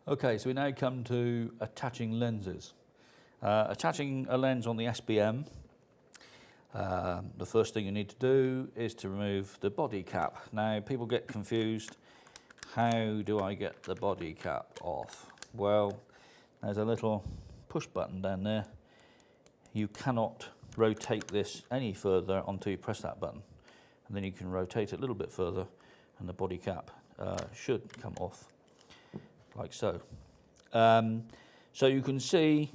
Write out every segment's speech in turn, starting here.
Okay, so we now come to attaching lenses. Attaching a lens on the SBM, the first thing you need to do is to remove the body cap. Now, people get confused. How do I get the body cap off? Well, there's a little push button down there. You cannot rotate this any further until you press that button. And then you can rotate it a little bit further and the body cap should come off, like so. So you can see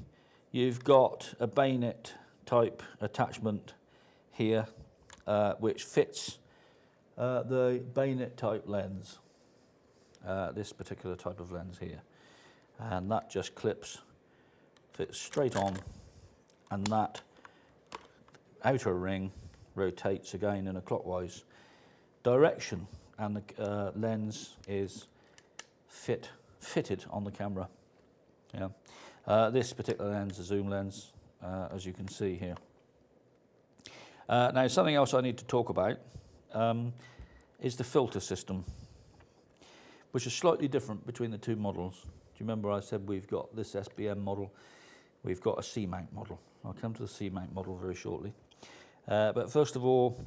you've got a bayonet type attachment here, which fits the bayonet type lens, this particular type of lens here. And that just fits straight on, and that outer ring rotates again in a clockwise direction, and the lens is fitted on the camera. Yeah. This particular lens, a zoom lens, as you can see here. Now, something else I need to talk about is the filter system, which is slightly different between the two models. Do you remember I said we've got this SBM model, we've got a C-mount model. I'll come to the C-mount model very shortly. But first of all,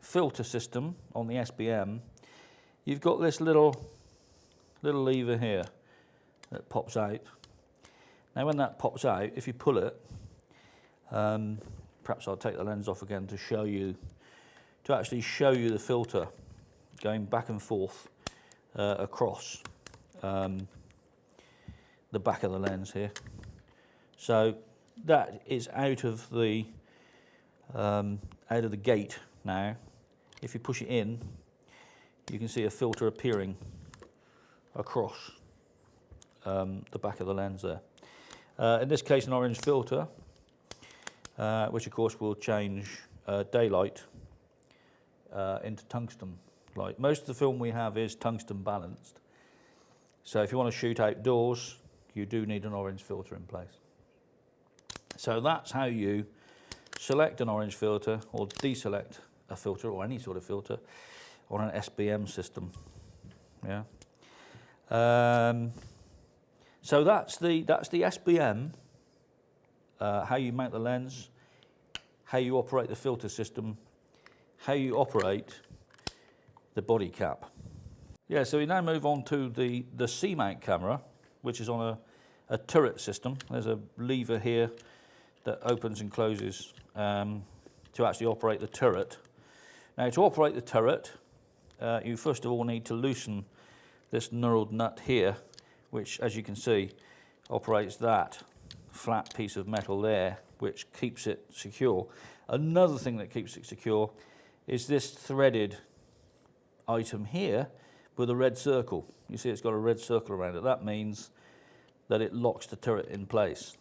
filter system on the SBM, you've got this little lever here that pops out. Now, when that pops out, if you pull it, perhaps I'll take the lens off again to actually show you the filter going back and forth across the back of the lens here. So that is out of the gate now. If you push it in, you can see a filter appearing across the back of the lens there. In this case, an orange filter, which of course will change daylight into tungsten light. Most of the film we have is tungsten balanced. So if you want to shoot outdoors, you do need an orange filter in place. So that's how you select an orange filter or deselect a filter or any sort of filter on an SBM system. Yeah. So that's the SBM, how you mount the lens, how you operate the filter system, how you operate the body cap. Yeah, so we now move on to the C-mount camera, which is on a turret system. There's a lever here that opens and closes to actually operate the turret. Now, to operate the turret, you first of all need to loosen this knurled nut here, which, as you can see, operates that flat piece of metal there, which keeps it secure. Another thing that keeps it secure is this threaded item here with a red circle. You see it's got a red circle around it. That means that it locks the turret in place.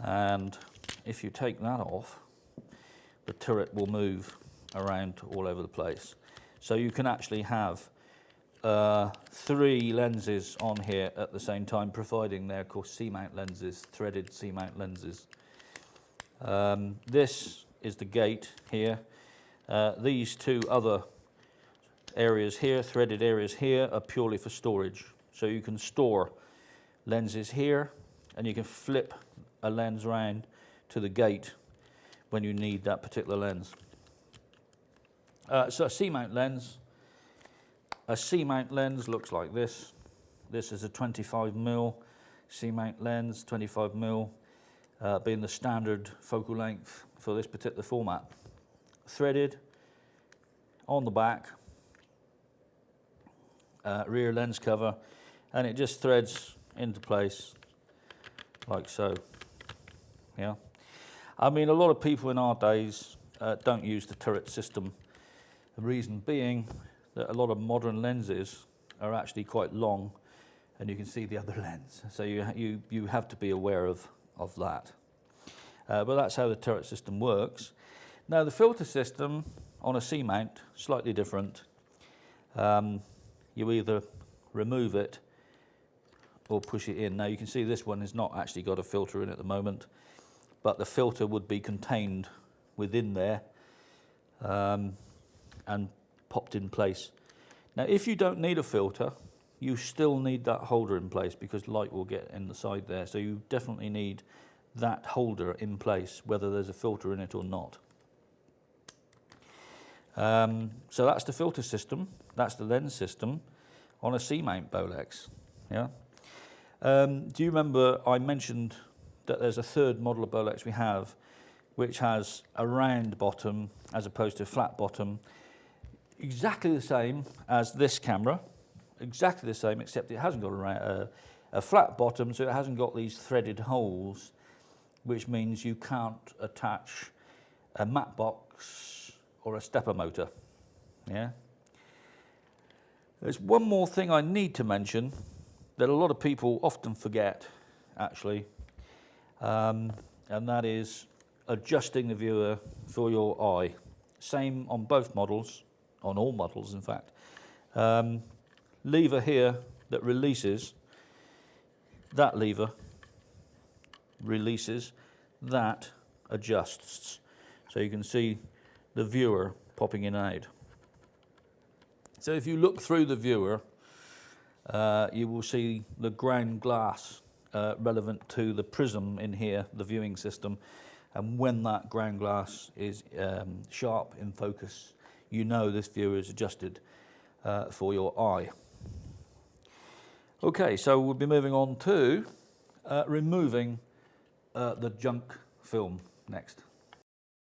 And if you take that off, the turret will move around all over the place. So you can actually have 3 lenses on here at the same time, providing they're, of course, C-mount lenses, threaded C-mount lenses. This is the gate here. These 2 other areas here, threaded areas here, are purely for storage. So you can store lenses here, and you can flip a lens round to the gate when you need that particular lens. So a C-mount lens. A C-mount lens looks like this. This is a 25mm C-mount lens, 25mm being the standard focal length for this particular format. Threaded on the back, rear lens cover, and it just threads into place like so. Yeah, I mean, a lot of people in our days don't use the turret system. The reason being that a lot of modern lenses are actually quite long, and you can see the other lens. So you have to be aware of that. But that's how the turret system works. Now, the filter system on a C-mount, slightly different. You either remove it or push it in. Now, you can see this one has not actually got a filter in at the moment, but the filter would be contained within there and popped in place. Now, if you don't need a filter, you still need that holder in place because light will get in the side there. So you definitely need that holder in place, whether there's a filter in it or not. So that's the filter system, that's the lens system on a C-mount Bolex. Yeah. Do you remember I mentioned that there's a third model of Bolex we have, which has a round bottom as opposed to a flat bottom, exactly the same as this camera, exactly the same, except it hasn't got a flat bottom, so it hasn't got these threaded holes, which means you can't attach a matte box or a stepper motor. Yeah. There's one more thing I need to mention that a lot of people often forget, actually, and that is adjusting the viewer for your eye. Same on both models, on all models in fact. Lever here that releases, that lever releases, that adjusts. So you can see the viewer popping in and out. So if you look through the viewer, you will see the ground glass relevant to the prism in here, the viewing system. And when that ground glass is sharp in focus, you know this viewer is adjusted for your eye. Okay, so we'll be moving on to removing the junk film next.